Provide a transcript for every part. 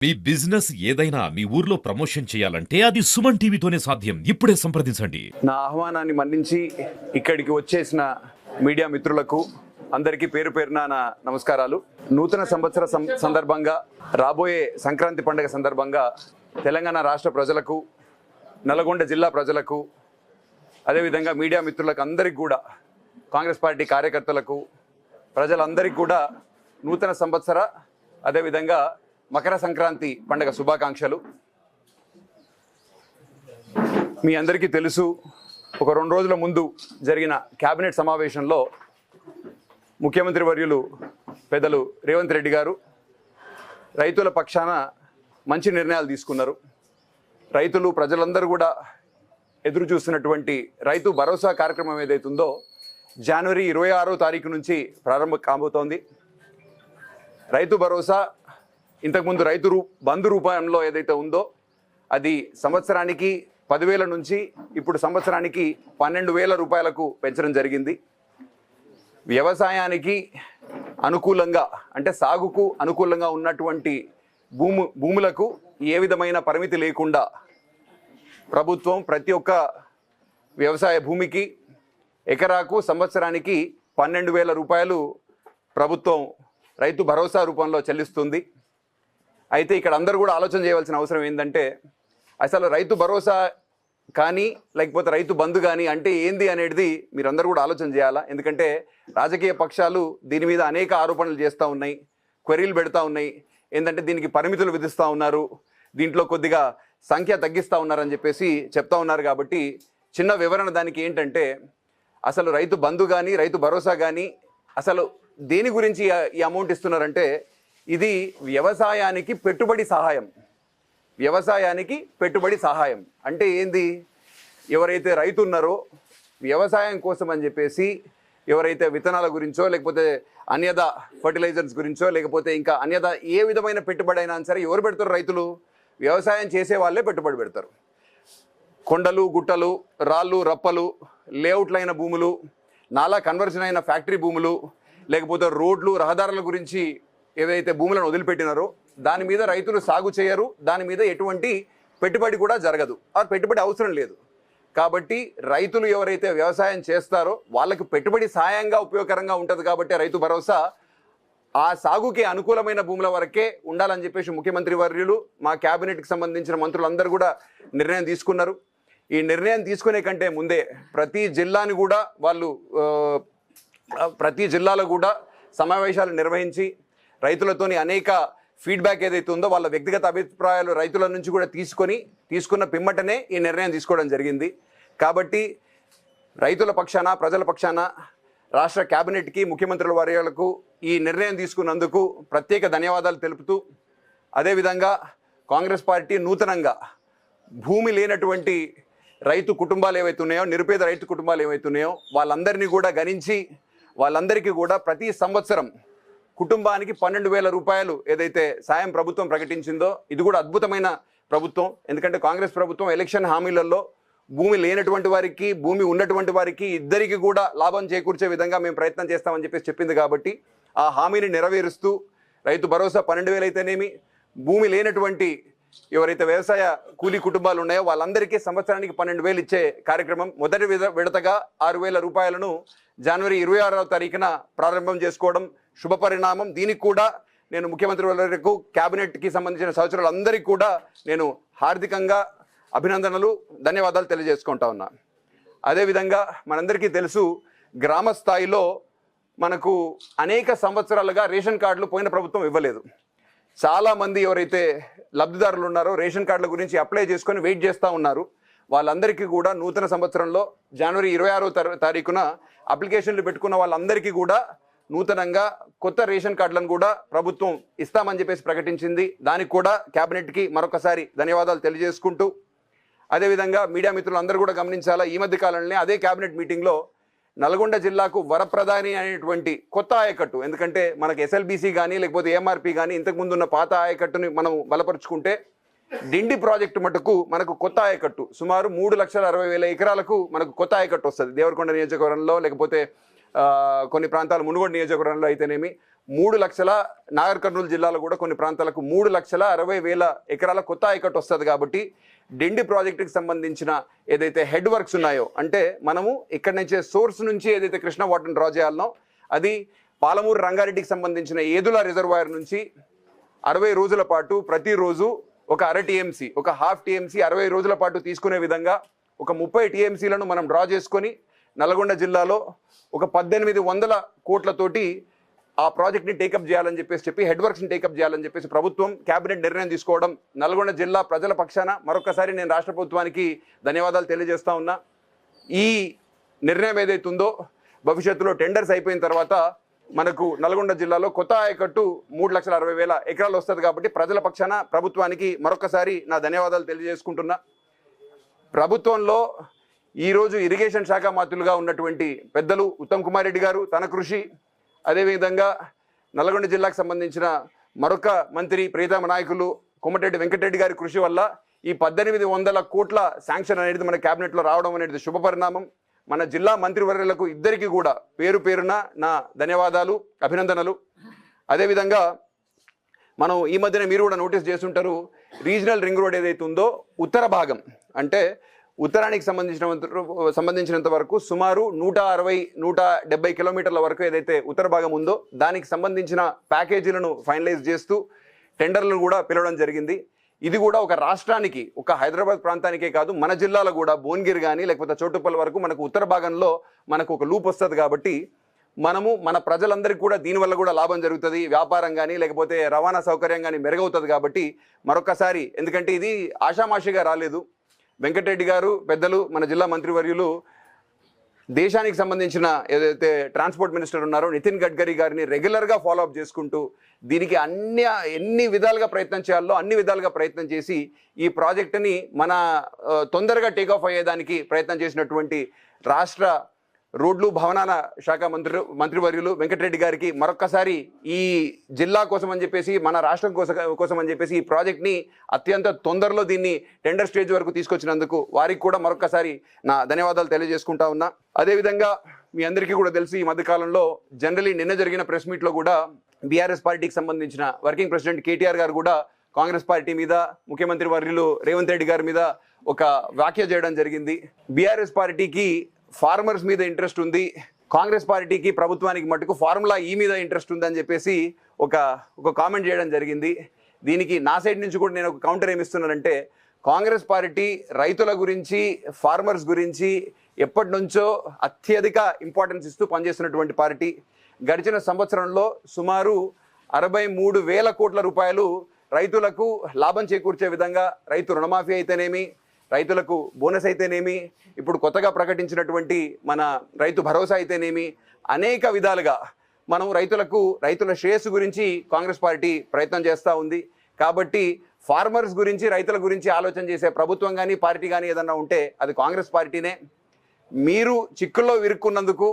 మీ business ఏదైనా మీ ఊర్లో promotion చేయాలంటే అది సుమన్ టీవీతోనే సాధ్యం. ఇప్పుడే సంప్రదించండి. నా ఆహ్వానాన్ని మన్నించి ఇక్కడికి వచ్చేసిన మీడియా మిత్రులకు అందరికీ పేరు పేరున నా నమస్కారాలు. నూతన సంవత్సర సందర్భంగా, రాబోయే సంక్రాంతి పండుగ సందర్భంగా తెలంగాణ రాష్ట్ర ప్రజలకు, నల్గొండ జిల్లా ప్రజలకు, అదేవిధంగా మీడియా మిత్రులకు అందరికీ కూడా, కాంగ్రెస్ పార్టీ కార్యకర్తలకు, ప్రజలందరికీ కూడా నూతన సంవత్సర అదేవిధంగా మకర సంక్రాంతి పండుగ శుభాకాంక్షలు. మీ అందరికీ తెలుసు, ఒక 2 రోజుల ముందు జరిగిన కేబినెట్ సమావేశంలో ముఖ్యమంత్రి వర్యులు పెద్దలు రేవంత్ రెడ్డి గారు రైతుల పక్షాన మంచి నిర్ణయాలు తీసుకున్నారు. రైతులు, ప్రజలందరూ కూడా ఎదురు చూస్తున్నటువంటి రైతు భరోసా కార్యక్రమం ఏదైతుందో జనవరి 26వ తారీఖు నుంచి ప్రారంభం కాబోతోంది. రైతు భరోసా ఇంతకుముందు రైతు బంధు రూపంలో ఏదైతే ఉందో అది సంవత్సరానికి 10,000 నుంచి ఇప్పుడు సంవత్సరానికి 12,000 రూపాయలకు పెంచడం జరిగింది. వ్యవసాయానికి అనుకూలంగా, అంటే సాగుకు అనుకూలంగా ఉన్నటువంటి భూములకు ఏ విధమైన పరిమితి లేకుండా ప్రభుత్వం ప్రతి ఒక్క వ్యవసాయ భూమికి ఎకరాకు సంవత్సరానికి 12,000 రూపాయలు ప్రభుత్వం రైతు భరోసా రూపంలో చెల్లిస్తుంది. అయితే ఇక్కడ అందరూ కూడా ఆలోచన చేయవలసిన అవసరం ఏంటంటే, అసలు రైతు భరోసా కానీ లేకపోతే రైతు బంధు కానీ అంటే ఏంది అనేది మీరందరూ కూడా ఆలోచన చేయాలా. ఎందుకంటే రాజకీయ పక్షాలు దీని మీద అనేక ఆరోపణలు చేస్తూ ఉన్నాయి, క్వరీలు పెడతా ఉన్నాయి. ఏంటంటే దీనికి పరిమితులు విధిస్తూ ఉన్నారు, దీంట్లో కొద్దిగా సంఖ్య తగ్గిస్తూ ఉన్నారని చెప్పేసి చెప్తా ఉన్నారు. కాబట్టి చిన్న వివరణ దానికి ఏంటంటే, అసలు రైతు బంధు కానీ రైతు భరోసా కానీ అసలు దేని గురించి ఈ అమౌంట్ ఇస్తున్నారంటే, ఇది వ్యవసాయానికి పెట్టుబడి సహాయం. వ్యవసాయానికి పెట్టుబడి సహాయం అంటే ఏంది? ఎవరైతే రైతు ఉన్నారో వ్యవసాయం కోసం అని చెప్పేసి ఎవరైతే విత్తనాల గురించో లేకపోతే అన్యదా ఫర్టిలైజర్స్ గురించో లేకపోతే ఇంకా అన్యదా ఏ విధమైన పెట్టుబడి అయినా సరే ఎవరు పెడతారు? రైతులు. వ్యవసాయం చేసే వాళ్ళే పెట్టుబడి పెడతారు. కొండలు, గుట్టలు, రాళ్ళు, రప్పలు, లేఅవుట్లైన భూములు, నాలా కన్వర్షన్ అయిన ఫ్యాక్టరీ భూములు, లేకపోతే రోడ్లు, రహదారుల గురించి ఏదైతే భూములను వదిలిపెట్టినారో దాని మీద రైతులు సాగు చేయరు. దాని మీద ఎటువంటి పెట్టుబడి కూడా జరగదు, ఆ పెట్టుబడి అవసరం లేదు. కాబట్టి రైతులు ఎవరైతే వ్యవసాయం చేస్తారో వాళ్ళకి పెట్టుబడి సాయంగా ఉపయోగకరంగా ఉంటుంది. కాబట్టి రైతు భరోసా ఆ సాగుకి అనుకూలమైన భూముల వరకే ఉండాలని చెప్పేసి ముఖ్యమంత్రి వర్యులు, మా క్యాబినెట్కి సంబంధించిన మంత్రులందరూ కూడా నిర్ణయం తీసుకున్నారు. ఈ నిర్ణయం తీసుకునే కంటే ముందే ప్రతి జిల్లాని కూడా వాళ్ళు ప్రతి జిల్లాలో కూడా సమావేశాలు నిర్వహించి రైతులతోని అనేక ఫీడ్బ్యాక్ ఏదైతే ఉందో వాళ్ళ వ్యక్తిగత అభిప్రాయాలు రైతుల నుంచి కూడా తీసుకున్న పిమ్మటనే ఈ నిర్ణయం తీసుకోవడం జరిగింది. కాబట్టి రైతుల పక్షాన, ప్రజల పక్షాన రాష్ట్ర క్యాబినెట్కి, ముఖ్యమంత్రుల వర్యులకు ఈ నిర్ణయం తీసుకున్నందుకు ప్రత్యేక ధన్యవాదాలు తెలుపుతూ, అదేవిధంగా కాంగ్రెస్ పార్టీ నూతనంగా భూమి లేనటువంటి రైతు కుటుంబాలు ఏవైతే ఉన్నాయో, నిరుపేద రైతు కుటుంబాలు ఏవైతే ఉన్నాయో వాళ్ళందరినీ కూడా గణించి వాళ్ళందరికీ కూడా ప్రతి సంవత్సరం కుటుంబానికి 12,000 రూపాయలు ఏదైతే సాయం ప్రభుత్వం ప్రకటించిందో ఇది కూడా అద్భుతమైన ప్రభుత్వం. ఎందుకంటే కాంగ్రెస్ ప్రభుత్వం ఎలక్షన్ హామీలలో భూమి లేనటువంటి వారికి, భూమి ఉన్నటువంటి వారికి ఇద్దరికి కూడా లాభం చేకూర్చే విధంగా మేము ప్రయత్నం చేస్తామని చెప్పేసి చెప్పింది. కాబట్టి ఆ హామీని నెరవేరుస్తూ రైతు భరోసా 12,000 అయితేనేమి, భూమి లేనటువంటి ఎవరైతే వ్యవసాయ కూలీ కుటుంబాలు ఉన్నాయో వాళ్ళందరికీ సంవత్సరానికి 12,000 ఇచ్చే కార్యక్రమం మొదటి విడతగా 6,000 రూపాయలను జనవరి 26వ తారీఖున ప్రారంభం చేసుకోవడం శుభపరిణామం. దీనికి కూడా నేను ముఖ్యమంత్రి వర్యులకు, క్యాబినెట్కి సంబంధించిన సహచరులందరికీ కూడా నేను హార్దికంగా అభినందనలు, ధన్యవాదాలు తెలియజేసుకుంటా ఉన్నా. అదేవిధంగా మనందరికీ తెలుసు, గ్రామ స్థాయిలో మనకు అనేక సంవత్సరాలుగా రేషన్ కార్డులు పోయిన ప్రభుత్వం ఇవ్వలేదు. చాలామంది ఎవరైతే లబ్ధిదారులు ఉన్నారో రేషన్ కార్డుల గురించి అప్లై చేసుకొని వెయిట్ చేస్తూ ఉన్నారు. వాళ్ళందరికీ కూడా నూతన సంవత్సరంలో జనవరి 26వ తారీఖున అప్లికేషన్లు పెట్టుకున్న వాళ్ళందరికీ కూడా నూతనంగా కొత్త రేషన్ కార్డులను కూడా ప్రభుత్వం ఇస్తామని చెప్పేసి ప్రకటించింది. దానికి కూడా క్యాబినెట్కి మరొకసారి ధన్యవాదాలు తెలియజేసుకుంటూ, అదేవిధంగా మీడియా మిత్రులు అందరూ కూడా గమనించాలా, ఈ మధ్య కాలంలోనే అదే క్యాబినెట్ మీటింగ్లో నల్గొండ జిల్లాకు వరప్రధాని అనేటువంటి కొత్త ఆయకట్టు, ఎందుకంటే మనకు ఎస్ఎల్బీసీ కానీ లేకపోతే ఏఎంఆర్పీ కానీ ఇంతకుముందు ఉన్న పాత ఆయకట్టుని మనం బలపరుచుకుంటే డిండి ప్రాజెక్టు మటుకు మనకు కొత్త ఆయకట్టు సుమారు 3,60,000 ఎకరాలకు మనకు కొత్త ఆయకట్టు వస్తుంది. దేవరకొండ నియోజకవర్గంలో లేకపోతే కొన్ని ప్రాంతాలు మునుగోడు నియోజకవర్గంలో అయితేనేమి 3 లక్షల నాగర్ కర్నూలు జిల్లాలో కూడా కొన్ని ప్రాంతాలకు 3,60,000 ఎకరాల కొత్త ఆయకట్టు వస్తుంది. కాబట్టి డిండి ప్రాజెక్టుకి సంబంధించిన ఏదైతే హెడ్ వర్క్స్ ఉన్నాయో, అంటే మనము ఇక్కడ నుంచే సోర్స్ నుంచి ఏదైతే కృష్ణా వాటర్ని డ్రా చేయాలనో అది పాలమూరు రంగారెడ్డికి సంబంధించిన ఏదుల రిజర్వాయర్ నుంచి 60 రోజుల పాటు ప్రతిరోజు ఒక అర టీఎంసీ, ఒక హాఫ్ టీఎంసీ 60 రోజుల పాటు తీసుకునే విధంగా ఒక 30 టీఎంసీలను మనం డ్రా చేసుకొని నల్గొండ జిల్లాలో ఒక 1800 కోట్లతోటి ఆ ప్రాజెక్ట్ని టేకప్ చేయాలని చెప్పి హెడ్ వర్క్స్ని టేకప్ చేయాలని చెప్పేసి ప్రభుత్వం క్యాబినెట్ నిర్ణయం తీసుకోవడం, నల్గొండ జిల్లా ప్రజల పక్షాన మరొకసారి నేను రాష్ట్ర ప్రభుత్వానికి ధన్యవాదాలు తెలియజేస్తా ఉన్నా. ఈ నిర్ణయం ఏదైతుందో భవిష్యత్తులో టెండర్స్ అయిపోయిన తర్వాత మనకు నల్గొండ జిల్లాలో కొత్త ఆయకట్టు 3,60,000 ఎకరాలు వస్తుంది. కాబట్టి ప్రజల పక్షాన ప్రభుత్వానికి మరొకసారి నా ధన్యవాదాలు తెలియజేసుకుంటున్నా. ప్రభుత్వంలో ఈరోజు ఇరిగేషన్ శాఖ మంత్రులుగా ఉన్నటువంటి పెద్దలు ఉత్తమ్ కుమార్ రెడ్డి గారు తన కృషి, అదేవిధంగా నల్గొండ జిల్లాకు సంబంధించిన మరొక మంత్రి ప్రియతమ నాయకులు కోమటిరెడ్డి వెంకటరెడ్డి గారి కృషి వల్ల ఈ 1800 కోట్ల శాంక్షన్ అనేది మన క్యాబినెట్లో రావడం అనేది శుభ పరిణామం. మన జిల్లా మంత్రివర్యులకు ఇద్దరికి కూడా పేరు పేరున నా ధన్యవాదాలు, అభినందనలు. అదేవిధంగా మనం ఈ మధ్యన మీరు కూడా నోటీస్ చేస్తుంటారు, రీజనల్ రింగ్ రోడ్ ఏదైతే ఉందో ఉత్తర భాగం, అంటే ఉత్తరానికి సంబంధించినంత వరకు సుమారు 160-170 కిలోమీటర్ల వరకు ఏదైతే ఉత్తర భాగం ఉందో దానికి సంబంధించిన ప్యాకేజీలను ఫైనలైజ్ చేస్తూ టెండర్లను కూడా పిలవడం జరిగింది. ఇది కూడా ఒక రాష్ట్రానికి, ఒక హైదరాబాద్ ప్రాంతానికే కాదు, మన జిల్లాలో కూడా భువనగిరి కానీ లేకపోతే చోటుపల్లి వరకు మనకు ఉత్తర భాగంలో మనకు ఒక లూప్ వస్తుంది. కాబట్టి మనము మన ప్రజలందరికీ కూడా దీనివల్ల కూడా లాభం జరుగుతుంది, వ్యాపారం కానీ లేకపోతే రవాణా సౌకర్యం కానీ మెరుగవుతుంది. కాబట్టి మరొకసారి, ఎందుకంటే ఇది ఆషామాషిగా రాలేదు, వెంకటరెడ్డి గారు పెద్దలు మన జిల్లా మంత్రివర్యులు దేశానికి సంబంధించిన ఏదైతే ట్రాన్స్పోర్ట్ మినిస్టర్ ఉన్నారో నితిన్ గడ్కరీ గారిని రెగ్యులర్గా ఫాలోఅప్ చేసుకుంటూ దీనికి ఎన్ని విధాలుగా ప్రయత్నం చేయాలో అన్ని విధాలుగా ప్రయత్నం చేసి ఈ ప్రాజెక్టుని మన తొందరగా టేకాఫ్ అయ్యేదానికి ప్రయత్నం చేసినటువంటి రాష్ట్ర రోడ్లు భవనాల శాఖ మంత్రివర్యులు వెంకటరెడ్డి గారికి మరొక్కసారి ఈ జిల్లా కోసం అని చెప్పేసి, మన రాష్ట్రం కోసం అని చెప్పేసి ఈ ప్రాజెక్ట్ని అత్యంత తొందరలో దీన్ని టెండర్ స్టేజ్ వరకు తీసుకొచ్చినందుకు వారికి కూడా మరొక్కసారి నా ధన్యవాదాలు తెలియజేసుకుంటా ఉన్నా. అదేవిధంగా మీ అందరికీ కూడా తెలిసి ఈ మధ్యకాలంలో జనరలీ నిన్న జరిగిన ప్రెస్ మీట్లో కూడా బీఆర్ఎస్ పార్టీకి సంబంధించిన వర్కింగ్ ప్రెసిడెంట్ కేటీఆర్ గారు కూడా కాంగ్రెస్ పార్టీ మీద, ముఖ్యమంత్రి వర్యులు రేవంత్ రెడ్డి గారి మీద ఒక వ్యాఖ్య చేయడం జరిగింది. బీఆర్ఎస్ పార్టీకి ఫార్మర్స్ మీద ఇంట్రెస్ట్ ఉంది, కాంగ్రెస్ పార్టీకి ప్రభుత్వానికి మటుకు ఫార్ములా ఈ మీద ఇంట్రెస్ట్ ఉందని చెప్పేసి ఒక కామెంట్ చేయడం జరిగింది. దీనికి నా సైడ్ నుంచి కూడా నేను ఒక కౌంటర్ ఏమిస్తున్నానంటే, కాంగ్రెస్ పార్టీ రైతుల గురించి, ఫార్మర్స్ గురించి ఎప్పటి నుంచో అత్యధిక ఇంపార్టెన్స్ ఇస్తూ పనిచేస్తున్నటువంటి పార్టీ. గడిచిన సంవత్సరంలో సుమారు 63,000 కోట్ల రూపాయలు రైతులకు లాభం చేకూర్చే విధంగా రైతు రుణమాఫీ అయితేనేమి, రైతులకు బోనస్ అయితేనేమి, ఇప్పుడు కొత్తగా ప్రకటించినటువంటి మన రైతు భరోసా అయితేనేమి, అనేక విధాలుగా మనం రైతుల శ్రేయస్సు గురించి కాంగ్రెస్ పార్టీ ప్రయత్నం చేస్తూ ఉంది. కాబట్టి ఫార్మర్స్ గురించి, రైతుల గురించి ఆలోచన చేసే ప్రభుత్వం కానీ పార్టీ కానీ ఏదన్నా ఉంటే అది కాంగ్రెస్ పార్టీనే. మీరు చిక్కుల్లో ఇరుక్కున్నందుకు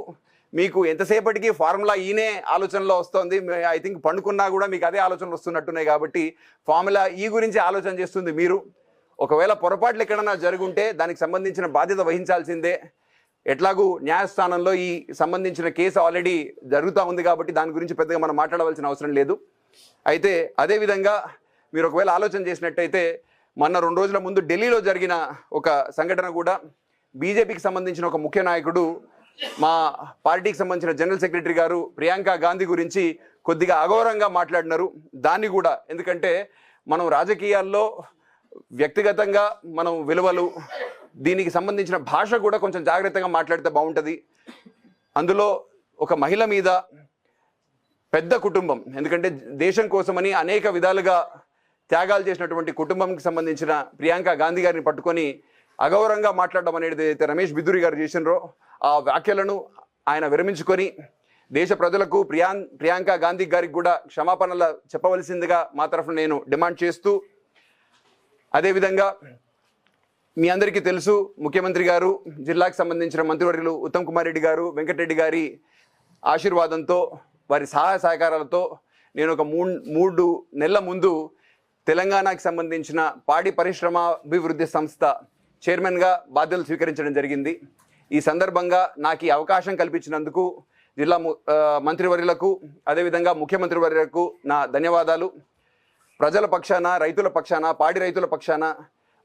మీకు ఎంతసేపటికి ఫార్ములా ఈనే ఆలోచనలో వస్తుంది. ఐ థింక్ పండుకున్నా కూడా మీకు అదే ఆలోచనలు వస్తున్నట్టున్నాయి. కాబట్టి ఫార్ములా ఈ గురించి ఆలోచన చేస్తుంది మీరు. ఒకవేళ పొరపాట్లు ఎక్కడన్నా జరుగుంటే దానికి సంబంధించిన బాధ్యత వహించాల్సిందే. ఎట్లాగూ న్యాయస్థానంలో ఈ సంబంధించిన కేసు ఆల్రెడీ జరుగుతూ ఉంది కాబట్టి దాని గురించి పెద్దగా మనం మాట్లాడవలసిన అవసరం లేదు. అయితే అదేవిధంగా మీరు ఒకవేళ ఆలోచన చేసినట్టయితే మొన్న 2 రోజుల ముందు ఢిల్లీలో జరిగిన ఒక సంఘటన కూడా, బీజేపీకి సంబంధించిన ఒక ముఖ్య నాయకుడు మా పార్టీకి సంబంధించిన జనరల్ సెక్రటరీ గారు ప్రియాంక గాంధీ గురించి కొద్దిగా అగౌరవంగా మాట్లాడినారు. దాన్ని కూడా, ఎందుకంటే మనం రాజకీయాల్లో వ్యక్తిగతంగా మనం విలువలు, దీనికి సంబంధించిన భాష కూడా కొంచెం జాగ్రత్తగా మాట్లాడితే బాగుంటుంది. అందులో ఒక మహిళ మీద పెద్ద కుటుంబం, ఎందుకంటే దేశం కోసమని అనేక విధాలుగా త్యాగాలు చేసినటువంటి కుటుంబంకి సంబంధించిన ప్రియాంక గాంధీ గారిని పట్టుకొని అగౌరవంగా మాట్లాడడం అనేది అయితే రమేష్ బిద్దూరి గారు చేసినారో ఆ వ్యాఖ్యలను ఆయన విరమించుకొని దేశ ప్రజలకు ప్రియాంక గాంధీ గారికి కూడా క్షమాపణలు చెప్పవలసిందిగా మా తరఫున నేను డిమాండ్ చేస్తూ, అదేవిధంగా మీ అందరికీ తెలుసు ముఖ్యమంత్రి గారు, జిల్లాకు సంబంధించిన మంత్రివర్యులు ఉత్తమ్ కుమార్ రెడ్డి గారు, వెంకటరెడ్డి గారి ఆశీర్వాదంతో, వారి సహాయ సహకారాలతో నేను ఒక 3 నెలల ముందు తెలంగాణకు సంబంధించిన పాడి పరిశ్రమాభివృద్ధి సంస్థ చైర్మన్గా బాధ్యతలు స్వీకరించడం జరిగింది. ఈ సందర్భంగా నాకు ఈ అవకాశం కల్పించినందుకు మంత్రివర్యులకు అదేవిధంగా ముఖ్యమంత్రి వర్యులకు నా ధన్యవాదాలు. ప్రజల పక్షాన, రైతుల పక్షాన, పాడి రైతుల పక్షాన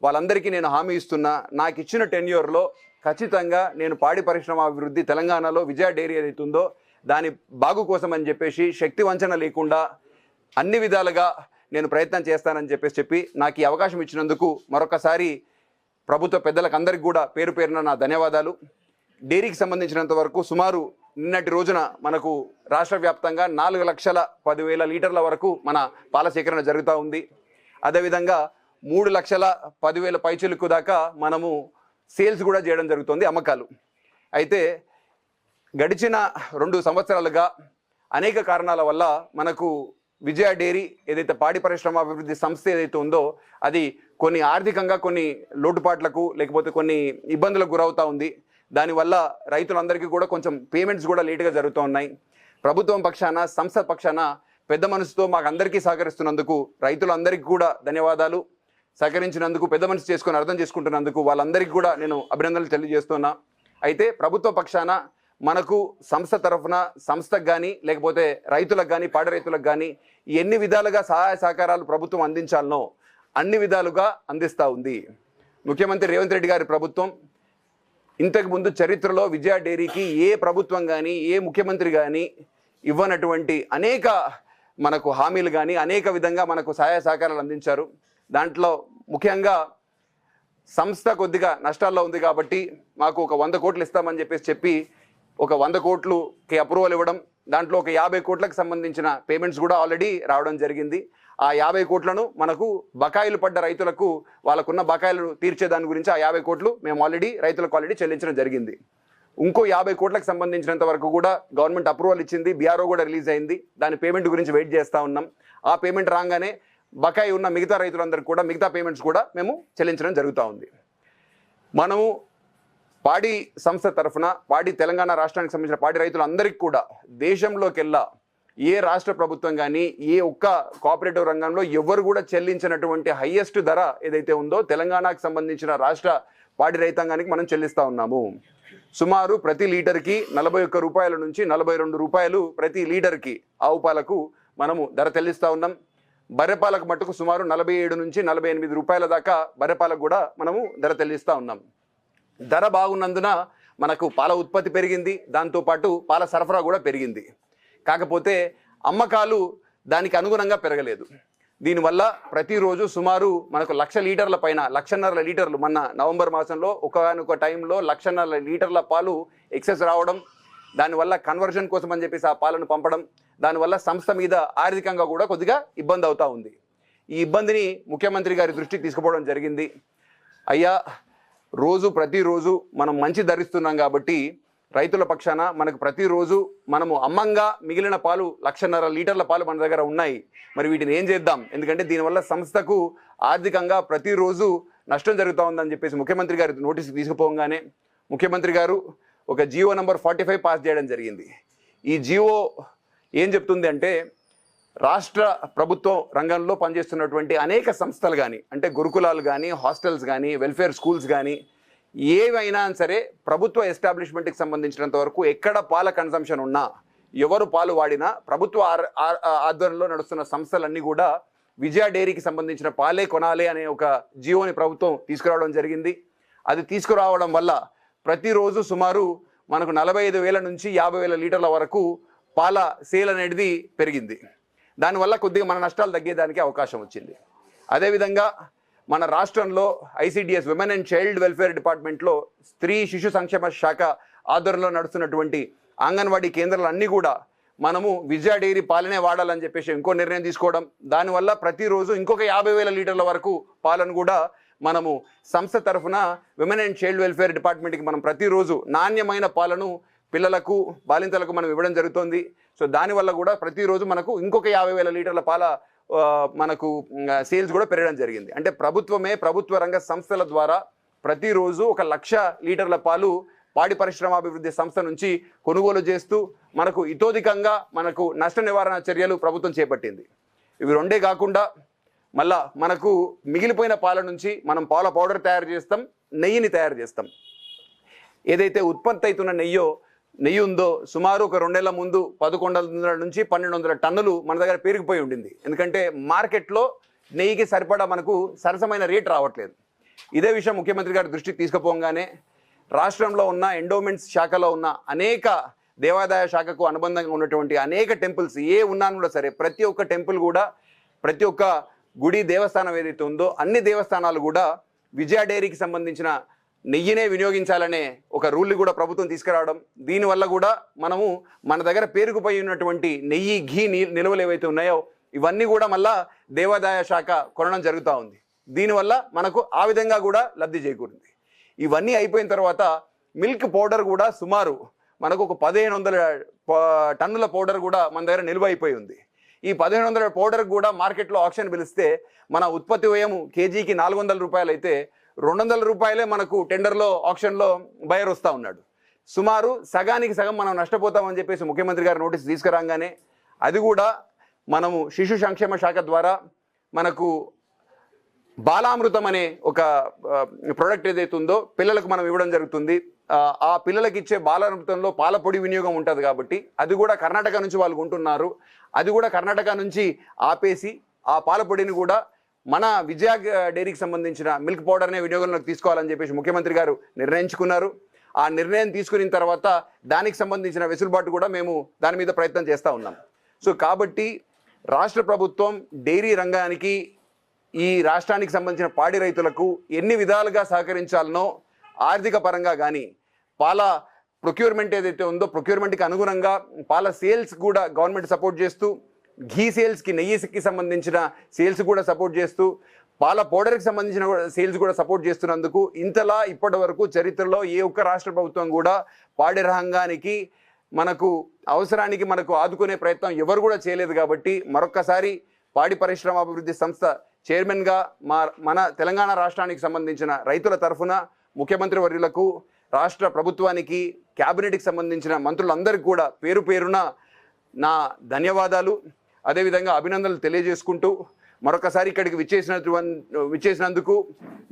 వాళ్ళందరికీ నేను హామీ ఇస్తున్నా, నాకు ఇచ్చిన టెన్యూర్లో ఖచ్చితంగా నేను పాడి పరిశ్రమ అభివృద్ధి తెలంగాణలో విజయ డైరీ ఏదైతుందో దాని బాగు కోసం అని చెప్పేసి శక్తి వంచన లేకుండా అన్ని విధాలుగా నేను ప్రయత్నం చేస్తానని చెప్పి నాకు ఈ అవకాశం ఇచ్చినందుకు మరొకసారి ప్రభుత్వ పెద్దలకు అందరికీ కూడా పేరు పేరున నా ధన్యవాదాలు. డైరీకి సంబంధించినంత వరకు సుమారు నిన్నటి రోజున మనకు రాష్ట్ర వ్యాప్తంగా 4,10,000 లీటర్ల వరకు మన పాల సేకరణ జరుగుతూ ఉంది. అదేవిధంగా 3,10,000 పైచిలుకు దాకా మనము సేల్స్ కూడా చేయడం జరుగుతుంది, అమ్మకాలు. అయితే గడిచిన 2 సంవత్సరాలుగా అనేక కారణాల వల్ల మనకు విజయ డైరీ ఏదైతే పాడి పరిశ్రమ అభివృద్ధి సంస్థ ఏదైతే ఉందో అది కొన్ని ఆర్థికంగా కొన్ని లోటుపాట్లకు లేకపోతే కొన్ని ఇబ్బందులకు గురవుతూ ఉంది. దానివల్ల రైతులందరికీ కూడా కొంచెం పేమెంట్స్ కూడా లేటుగా జరుగుతూ ఉన్నాయి. ప్రభుత్వం పక్షాన, సంస్థ పక్షాన పెద్ద మనసుతో మాకు అందరికీ సహకరిస్తున్నందుకు రైతులందరికీ కూడా ధన్యవాదాలు. సహకరించినందుకు, పెద్ద మనసు చేసుకొని అర్థం చేసుకుంటున్నందుకు వాళ్ళందరికీ కూడా నేను అభినందనలు తెలియజేస్తున్నా. అయితే ప్రభుత్వ పక్షాన మనకు సంస్థ తరఫున సంస్థకు కానీ లేకపోతే రైతులకు కానీ పాడి రైతులకు కానీ ఎన్ని విధాలుగా సహాయ సహకారాలు ప్రభుత్వం అందించాలనో అన్ని విధాలుగా అందిస్తూ ఉంది. ముఖ్యమంత్రి రేవంత్ రెడ్డి గారి ప్రభుత్వం ఇంతకుముందు చరిత్రలో విజయ డైరీకి ఏ ప్రభుత్వం కానీ ఏ ముఖ్యమంత్రి కానీ ఇవ్వనటువంటి అనేక మనకు హామీలు కానీ అనేక విధంగా మనకు సహాయ సహకారాలు అందించారు. దాంట్లో ముఖ్యంగా సంస్థ కొద్దిగా నష్టాల్లో ఉంది కాబట్టి మాకు ఒక 100 కోట్లు ఇస్తామని చెప్పి ఒక 100 కోట్లుకి అప్రూవల్ ఇవ్వడం, దాంట్లో ఒక 50 కోట్లకు సంబంధించిన పేమెంట్స్ కూడా ఆల్రెడీ రావడం జరిగింది. ఆ 50 కోట్లను మనకు బకాయిలు పడ్డ రైతులకు వాళ్ళకున్న బకాయిలు తీర్చేదాని గురించి ఆ 50 కోట్లు మేము రైతులకు ఆల్రెడీ చెల్లించడం జరిగింది. ఇంకో 50 కోట్లకు సంబంధించినంత వరకు కూడా గవర్నమెంట్ అప్రూవల్ ఇచ్చింది, బీఆర్ఓ కూడా రిలీజ్ అయింది. దాని పేమెంట్ గురించి వెయిట్ చేస్తూ ఉన్నాం. ఆ పేమెంట్ రాగానే బకాయి ఉన్న మిగతా రైతులందరికీ కూడా మిగతా పేమెంట్స్ కూడా మేము చెల్లించడం జరుగుతూ ఉంది. మనము పాడి సంస్థ తరఫున పాడి తెలంగాణ రాష్ట్రానికి సంబంధించిన పాడి రైతులందరికీ కూడా దేశంలోకెల్లా ఏ రాష్ట్ర ప్రభుత్వం కానీ ఏ ఒక్క కోఆపరేటివ్ రంగంలో ఎవరు కూడా చెల్లించినటువంటి హైయెస్ట్ ధర ఏదైతే ఉందో తెలంగాణకు సంబంధించిన రాష్ట్ర పాడి రైతాంగానికి మనం చెల్లిస్తూ ఉన్నాము. సుమారు ప్రతి లీటర్కి 41 రూపాయల నుంచి 42 రూపాయలు ప్రతి లీటర్కి ఆవు పాలకు మనము ధర చెల్లిస్తూ ఉన్నాం. బర్రెపాలకు మట్టుకు సుమారు 47 నుంచి 48 రూపాయల దాకా బర్రెపాలకు కూడా మనము ధర చెల్లిస్తూ ఉన్నాం. ధర బాగున్నందున మనకు పాల ఉత్పత్తి పెరిగింది, దాంతోపాటు పాల సరఫరా కూడా పెరిగింది. కాకపోతే అమ్మకాలు దానికి అనుగుణంగా పెరగలేదు. దీనివల్ల ప్రతిరోజు సుమారు మనకు 1,00,000 లీటర్ల పైన 1,50,000 లీటర్లు మొన్న నవంబర్ మాసంలో ఒకనొక టైంలో 1,50,000 లీటర్ల పాలు ఎక్సెస్ రావడం, దానివల్ల కన్వర్షన్ కోసం అని చెప్పేసి ఆ పాలను పంపడం, దానివల్ల సంస్థ మీద ఆర్థికంగా కూడా కొద్దిగా ఇబ్బంది అవుతూ ఉంది. ఈ ఇబ్బందిని ముఖ్యమంత్రి గారి దృష్టికి తీసుకుపోవడం జరిగింది. అయ్యా, ప్రతిరోజు మనం మంచి ధరిస్తున్నాం కాబట్టి రైతుల పక్షాన మనకు ప్రతిరోజు మనము అమ్మంగా మిగిలిన పాలు 1,50,000 లీటర్ల పాలు మన దగ్గర ఉన్నాయి. మరి వీటిని ఏం చేద్దాం? ఎందుకంటే దీనివల్ల సంస్థకు ఆర్థికంగా ప్రతిరోజు నష్టం జరుగుతూ ఉందని చెప్పేసి ముఖ్యమంత్రి గారి నోటీసు తీసుకుపోగానే ముఖ్యమంత్రి గారు ఒక జియో నంబర్ 45 పాస్ చేయడం జరిగింది. ఈ జియో ఏం చెప్తుంది అంటే రాష్ట్ర ప్రభుత్వ రంగంలో పనిచేస్తున్నటువంటి అనేక సంస్థలు కానీ అంటే గురుకులాలు కానీ హాస్టల్స్ కానీ వెల్ఫేర్ స్కూల్స్ కానీ ఏవైనా సరే ప్రభుత్వ ఎస్టాబ్లిష్మెంట్కి సంబంధించినంత వరకు ఎక్కడ పాల కన్సంప్షన్ ఉన్నా ఎవరు పాలు వాడినా ప్రభుత్వ ఆధ్వర్యంలో నడుస్తున్న సంస్థలన్నీ కూడా విజయ డైరీకి సంబంధించిన పాలే కొనాలి అనే ఒక జియోని ప్రభుత్వం తీసుకురావడం జరిగింది. అది తీసుకురావడం వల్ల ప్రతిరోజు సుమారు మనకు 45,000 నుంచి 50,000 లీటర్ల వరకు పాల సేల్ అనేది పెరిగింది. దానివల్ల కొద్దిగా మన నష్టాలు తగ్గేదానికి అవకాశం వచ్చింది. అదేవిధంగా మన రాష్ట్రంలో ICDS women and child welfare డిపార్ట్మెంట్లో స్త్రీ శిశు సంక్షేమ శాఖ ఆధ్వర్యంలో నడుస్తున్నటువంటి అంగన్వాడీ కేంద్రాలన్నీ కూడా మనము విజయ డైరీ పాలనే వాడాలని చెప్పేసి ఇంకో నిర్ణయం తీసుకోవడం, దానివల్ల ప్రతిరోజు ఇంకొక 50,000 లీటర్ల వరకు పాలను కూడా మనము సంస్థ తరఫున విమెన్ అండ్ చైల్డ్ వెల్ఫేర్ డిపార్ట్మెంట్కి మనం ప్రతిరోజు నాణ్యమైన పాలను పిల్లలకు బాలింతలకు మనం ఇవ్వడం జరుగుతుంది. సో దానివల్ల కూడా ప్రతిరోజు మనకు ఇంకొక 50,000 లీటర్ల పాల మనకు సేల్స్ కూడా పెరగడం జరిగింది. అంటే ప్రభుత్వ రంగ సంస్థల ద్వారా ప్రతిరోజు 1,00,000 లీటర్ల పాలు పాడి పరిశ్రమాభివృద్ధి సంస్థ నుంచి కొనుగోలు చేస్తూ మనకు ఇతోధికంగా మనకు నష్ట నివారణ చర్యలు ప్రభుత్వం చేపట్టింది. ఇవి రెండే కాకుండా మళ్ళా మనకు మిగిలిపోయిన పాల నుంచి మనం పాల పౌడర్ తయారు చేస్తాం, నెయ్యిని తయారు చేస్తాం. ఏదైతే ఉత్పత్తి అవుతున్న నెయ్యో నెయ్యి ఉందో సుమారు ఒక 2 నెలల ముందు 1100 నుంచి 1200 టన్నులు మన దగ్గర పెరిగిపోయి ఉండింది. ఎందుకంటే మార్కెట్లో నెయ్యికి సరిపడా మనకు సరసమైన రేట్ రావట్లేదు. ఇదే విషయం ముఖ్యమంత్రి గారి దృష్టికి తీసుకుపోగానే రాష్ట్రంలో ఉన్న ఎండోమెంట్స్ శాఖలో ఉన్న అనేక దేవాదాయ శాఖకు అనుబంధంగా ఉన్నటువంటి అనేక టెంపుల్స్ ఉన్నా కూడా సరే, ప్రతి ఒక్క టెంపుల్ కూడా, ప్రతి ఒక్క గుడి దేవస్థానం ఏదైతే ఉందో అన్ని దేవస్థానాలు కూడా విజయ డైరీకి సంబంధించిన నెయ్యినే వినియోగించాలనే ఒక రూల్ని కూడా ప్రభుత్వం తీసుకురావడం, దీనివల్ల కూడా మనము మన దగ్గర పేరుకుపోయి ఉన్నటువంటి నెయ్యి ఘీ నిల్వలు ఏవైతే ఉన్నాయో ఇవన్నీ కూడా మళ్ళా దేవాదాయ శాఖ కొనడం జరుగుతూ ఉంది. దీనివల్ల మనకు ఆ విధంగా కూడా లబ్ధి చేకూరింది. ఇవన్నీ అయిపోయిన తర్వాత మిల్క్ పౌడర్ కూడా సుమారు మనకు ఒక 1500 టన్నుల పౌడర్ కూడా మన దగ్గర నిల్వ అయిపోయి ఉంది. ఈ 1500 పౌడర్ కూడా మార్కెట్లో ఆక్షన్ పిలిస్తే మన ఉత్పత్తి వ్యయం కేజీకి 400 రూపాయలు అయితే 200 రూపాయలే మనకు టెండర్లో ఆక్షన్లో బయర్ వస్తూ ఉన్నాడు. సుమారు సగానికి సగం మనం నష్టపోతామని చెప్పేసి ముఖ్యమంత్రి గారు నోటీస్ తీసుకురాగానే అది కూడా మనము శిశు సంక్షేమ శాఖ ద్వారా మనకు బాలామృతం అనే ఒక ప్రోడక్ట్ ఏదైతే ఉందో పిల్లలకు మనం ఇవ్వడం జరుగుతుంది. ఆ పిల్లలకి ఇచ్చే బాలామృతంలో పాల పొడి వినియోగం ఉంటుంది కాబట్టి అది కూడా కర్ణాటక నుంచి వాళ్ళు కొంటున్నారు. అది కూడా కర్ణాటక నుంచి ఆపేసి ఆ పాల పొడిని కూడా మన విజయ డైరీకి సంబంధించిన మిల్క్ పౌడర్నే వినియోగంలోకి తీసుకోవాలని చెప్పేసి ముఖ్యమంత్రి గారు నిర్ణయించుకున్నారు. ఆ నిర్ణయం తీసుకున్న తర్వాత దానికి సంబంధించిన వెసులుబాటు కూడా మేము దాని మీద ప్రయత్నం చేస్తూ ఉన్నాం. సో కాబట్టి రాష్ట్ర ప్రభుత్వం డైరీ రంగానికి, ఈ రాష్ట్రానికి సంబంధించిన పాడి రైతులకు ఎన్ని విధాలుగా సహకరించాలనో ఆర్థిక పరంగా కానీ, పాల ప్రొక్యూర్మెంట్ ఏదైతే ఉందో ప్రొక్యూర్మెంట్కి అనుగుణంగా పాల సేల్స్ కూడా గవర్నమెంట్ సపోర్ట్ చేస్తూ, ఘీ సేల్స్కి, నెయ్యికి సంబంధించిన సేల్స్ కూడా సపోర్ట్ చేస్తూ, పాల పౌడర్కి సంబంధించిన సేల్స్ కూడా సపోర్ట్ చేస్తున్నందుకు ఇంతలా ఇప్పటి వరకు చరిత్రలో ఏ ఒక్క రాష్ట్ర ప్రభుత్వం కూడా పాడి రంగానికి మనకు అవసరానికి మనకు ఆదుకునే ప్రయత్నం ఎవరు కూడా చేయలేదు. కాబట్టి మరొక్కసారి పాడి పరిశ్రమ అభివృద్ధి సంస్థ చైర్మన్గా మన తెలంగాణ రాష్ట్రానికి సంబంధించిన రైతుల తరఫున ముఖ్యమంత్రి వర్యులకు, రాష్ట్ర ప్రభుత్వానికి, క్యాబినెట్కి సంబంధించిన మంత్రులందరికీ కూడా పేరు పేరున నా ధన్యవాదాలు, అదేవిధంగా అభినందనలు తెలియజేసుకుంటూ మరొకసారి ఇక్కడికి విచ్చేసినందుకు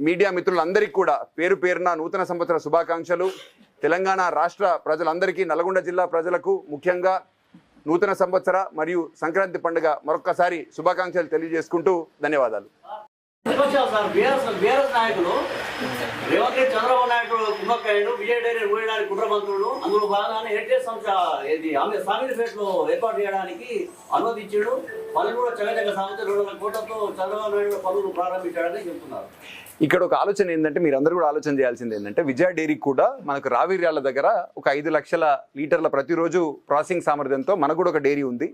మీడియా మిత్రులందరికీ కూడా పేరు పేరున నూతన సంవత్సర శుభాకాంక్షలు. తెలంగాణ రాష్ట్ర ప్రజలందరికీ, నల్గొండ జిల్లా ప్రజలకు ముఖ్యంగా నూతన సంవత్సర మరియు సంక్రాంతి పండుగ మరొకసారి శుభాకాంక్షలు తెలియజేసుకుంటూ ధన్యవాదాలు. బీఆర్ఎస్ నాయకులు రేవంత్ రెడ్డి, చంద్రబాబు నాయుడు కుమ్మక్కయ్యడు, విజయ డైరీ మూయడానికి కుట్రమంత్రులు, అందులో భాగంగానే హెరిటేజ్ సంస్థ సామీర్పేటలో ఏర్పాటు చేయడానికి అనుమతించాడు. పనులు కూడా చక్కచక్క సాగుతూ 200 కోట్లతో చంద్రబాబు నాయుడు పనులు ప్రారంభించాడని చెప్తున్నారు. ఇక్కడ ఒక ఆలోచన ఏంటంటే, మీరందరూ కూడా ఆలోచన చేయాల్సింది ఏంటంటే, విజయ డైరీకి కూడా మనకు రావిర్యాల దగ్గర ఒక 5 లక్షల లీటర్ల ప్రతిరోజు ప్రాసెసింగ్ సామర్థ్యంతో మనకు కూడా ఒక డైరీ ఉంది.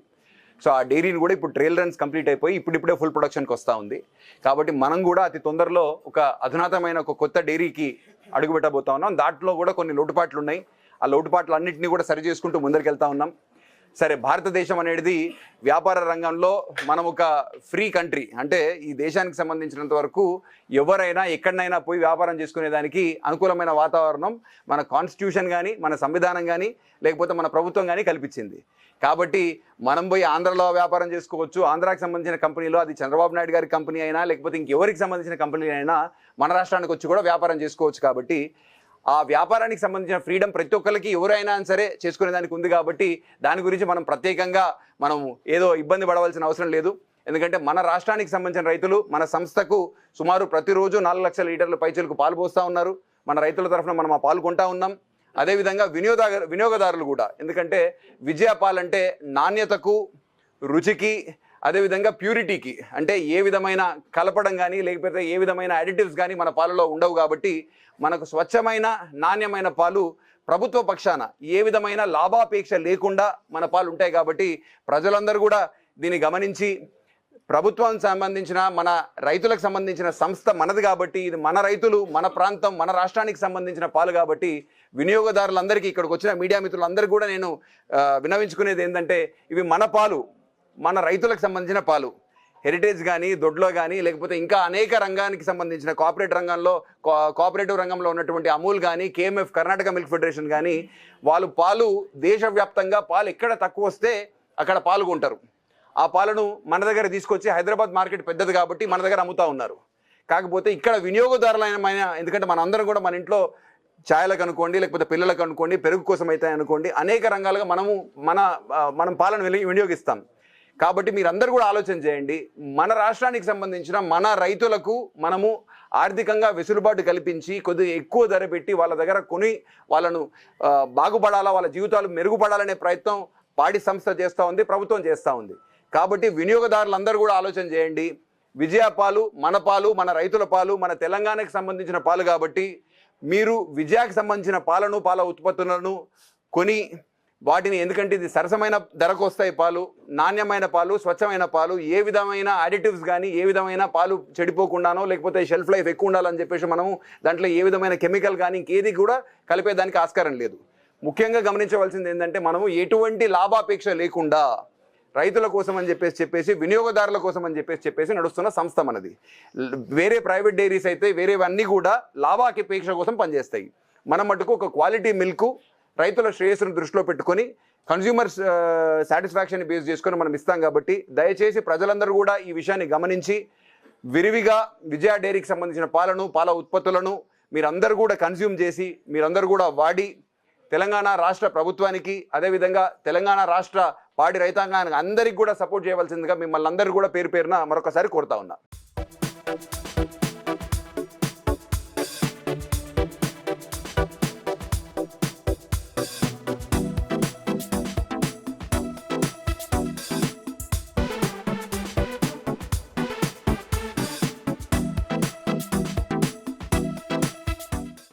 సో ఆ డైరీని కూడా ఇప్పుడు ట్రయల్ రన్స్ కంప్లీట్ అయిపోయి ఇప్పుడిప్పుడే ఫుల్ ప్రొడక్షన్కి వస్తూ ఉంది. కాబట్టి మనం కూడా అతి తొందరలో ఒక అధునాతమైన ఒక కొత్త డైరీకి అడుగుపెట్టబోతా ఉన్నాం. దాంట్లో కూడా కొన్ని లోటుపాట్లు ఉన్నాయి. ఆ లోటుపాట్లు అన్నింటినీ కూడా సరి చేసుకుంటూ ముందరికి వెళ్తా ఉన్నాం. సరే, భారతదేశం అనేది వ్యాపార రంగంలో మనం ఒక ఫ్రీ కంట్రీ. అంటే ఈ దేశానికి సంబంధించినంత వరకు ఎవరైనా ఎక్కడైనా పోయి వ్యాపారం చేసుకునేదానికి అనుకూలమైన వాతావరణం మన కాన్స్టిట్యూషన్ కానీ, మన సంవిధానం కానీ, లేకపోతే మన ప్రభుత్వం కానీ కల్పించింది. కాబట్టి మనం పోయి ఆంధ్రలో వ్యాపారం చేసుకోవచ్చు. ఆంధ్రాకి సంబంధించిన కంపెనీలో, అది చంద్రబాబు నాయుడు గారి కంపెనీ అయినా లేకపోతే ఇంకెవరికి సంబంధించిన కంపెనీ అయినా మన రాష్ట్రానికి వచ్చి కూడా వ్యాపారం చేసుకోవచ్చు. కాబట్టి ఆ వ్యాపారానికి సంబంధించిన ఫ్రీడమ్ ప్రతి ఒక్కరికి ఎవరైనా సరే చేసుకునే దానికి ఉంది. కాబట్టి దాని గురించి మనం ప్రత్యేకంగా మనం ఏదో ఇబ్బంది పడవలసిన అవసరం లేదు. ఎందుకంటే మన రాష్ట్రానికి సంబంధించిన రైతులు మన సంస్థకు సుమారు ప్రతిరోజు 4 లక్షల లీటర్ల పైచలకు పాలు పోస్తూ ఉన్నారు. మన రైతుల తరఫున మనం ఆ పాలు కొంటా ఉన్నాం. అదేవిధంగా వినియోగదారులు కూడా, ఎందుకంటే విజయ పాలు అంటే నాణ్యతకు, రుచికి, అదేవిధంగా ప్యూరిటీకి, అంటే ఏ విధమైన కలపడం కానీ లేకపోతే ఏ విధమైన అడిటివ్స్ కానీ మన పాలలో ఉండవు. కాబట్టి మనకు స్వచ్ఛమైన, నాణ్యమైన పాలు ప్రభుత్వ పక్షాన ఏ విధమైన లాభాపేక్ష లేకుండా మన పాలు ఉంటాయి. కాబట్టి ప్రజలందరూ కూడా దీన్ని గమనించి, ప్రభుత్వానికి సంబంధించిన, మన రైతులకు సంబంధించిన సంస్థ మనది కాబట్టి, ఇది మన రైతులు, మన ప్రాంతం, మన రాష్ట్రానికి సంబంధించిన పాలు కాబట్టి వినియోగదారులందరికీ, ఇక్కడికి వచ్చిన మీడియా మిత్రులందరికీ కూడా నేను వినవించుకునేది ఏంటంటే, ఇవి మన పాలు, మన రైతులకు సంబంధించిన పాలు. హెరిటేజ్ కానీ, దొడ్లో కానీ, లేకపోతే ఇంకా అనేక రంగానికి సంబంధించిన కోఆపరేటివ్ రంగంలో ఉన్నటువంటి అమూల్ కానీ, KMF కర్ణాటక మిల్క్ ఫెడరేషన్ కానీ, వాళ్ళు పాలు దేశవ్యాప్తంగా పాలు ఎక్కడ తక్కువ వస్తే అక్కడ పాల్గొంటారు. ఆ పాలను మన దగ్గర తీసుకొచ్చి, హైదరాబాద్ మార్కెట్ పెద్దది కాబట్టి మన దగ్గర అమ్ముతూ ఉన్నారు. కాకపోతే ఇక్కడ వినియోగదారులైన, ఎందుకంటే మన అందరం కూడా మన ఇంట్లో ఛాయలకు అనుకోండి, లేకపోతే పిల్లలకు అనుకోండి, పెరుగు కోసం అయితే అనుకోండి, అనేక రంగాలుగా మనం పాలన వినియోగిస్తాం. కాబట్టి మీరందరూ కూడా ఆలోచన చేయండి. మన రాష్ట్రానికి సంబంధించిన మన రైతులకు మనము ఆర్థికంగా వెసులుబాటు కల్పించి కొద్దిగా ఎక్కువ ధర పెట్టి వాళ్ళ దగ్గర కొని వాళ్ళను బాగుపడాలా, వాళ్ళ జీవితాలు మెరుగుపడాలనే ప్రయత్నం పాడి సంస్థ చేస్తూ ఉంది, ప్రభుత్వం చేస్తూ ఉంది. కాబట్టి వినియోగదారులందరూ కూడా ఆలోచన చేయండి. విజయ పాలు మన పాలు, మన రైతుల పాలు, మన తెలంగాణకి సంబంధించిన పాలు. కాబట్టి మీరు విజయాకి సంబంధించిన పాలను, పాల ఉత్పత్తులను కొని వాటిని, ఎందుకంటే ఇది సరసమైన ధరకు వస్తాయి పాలు, నాణ్యమైన పాలు, స్వచ్ఛమైన పాలు, ఏ విధమైన అడిటివ్స్ కానీ, ఏ విధమైన పాలు చెడిపోకుండానో లేకపోతే షెల్ఫ్ లైఫ్ ఎక్కువ ఉండాలని చెప్పేసి మనము దాంట్లో ఏ విధమైన కెమికల్ కానీ ఇంకేది కూడా కలిపేదానికి ఆస్కారం లేదు. ముఖ్యంగా గమనించవలసింది ఏంటంటే మనము ఎటువంటి లాభాపేక్ష లేకుండా రైతుల కోసం అని చెప్పేసి వినియోగదారుల కోసం అని చెప్పేసి నడుస్తున్న సంస్థ మనది. వేరే ప్రైవేట్ డైరీస్ అయితే వేరేవన్నీ కూడా లాభాపేక్ష కోసం పనిచేస్తాయి. మనం మటుకు ఒక క్వాలిటీ మిల్క్ రైతుల శ్రేయస్సును దృష్టిలో పెట్టుకొని కన్స్యూమర్స్ సాటిస్ఫాక్షన్ బేస్ చేసుకొని మనం ఇస్తాం. కాబట్టి దయచేసి ప్రజలందరూ కూడా ఈ విషయాన్ని గమనించి విరివిగా విజయ డైరీకి సంబంధించిన పాలను, పాల ఉత్పత్తులను మీరందరూ కూడా కన్స్యూమ్ చేసి మీరందరూ కూడా వాడి తెలంగాణ రాష్ట్ర ప్రభుత్వానికి, అదేవిధంగా తెలంగాణ రాష్ట్ర పాడి రైతాంగానికి అందరికీ కూడా సపోర్ట్ చేయవలసిందిగా మిమ్మల్ని అందరూ కూడా పేరు పేరున మరొకసారి కోరుతా ఉన్నా.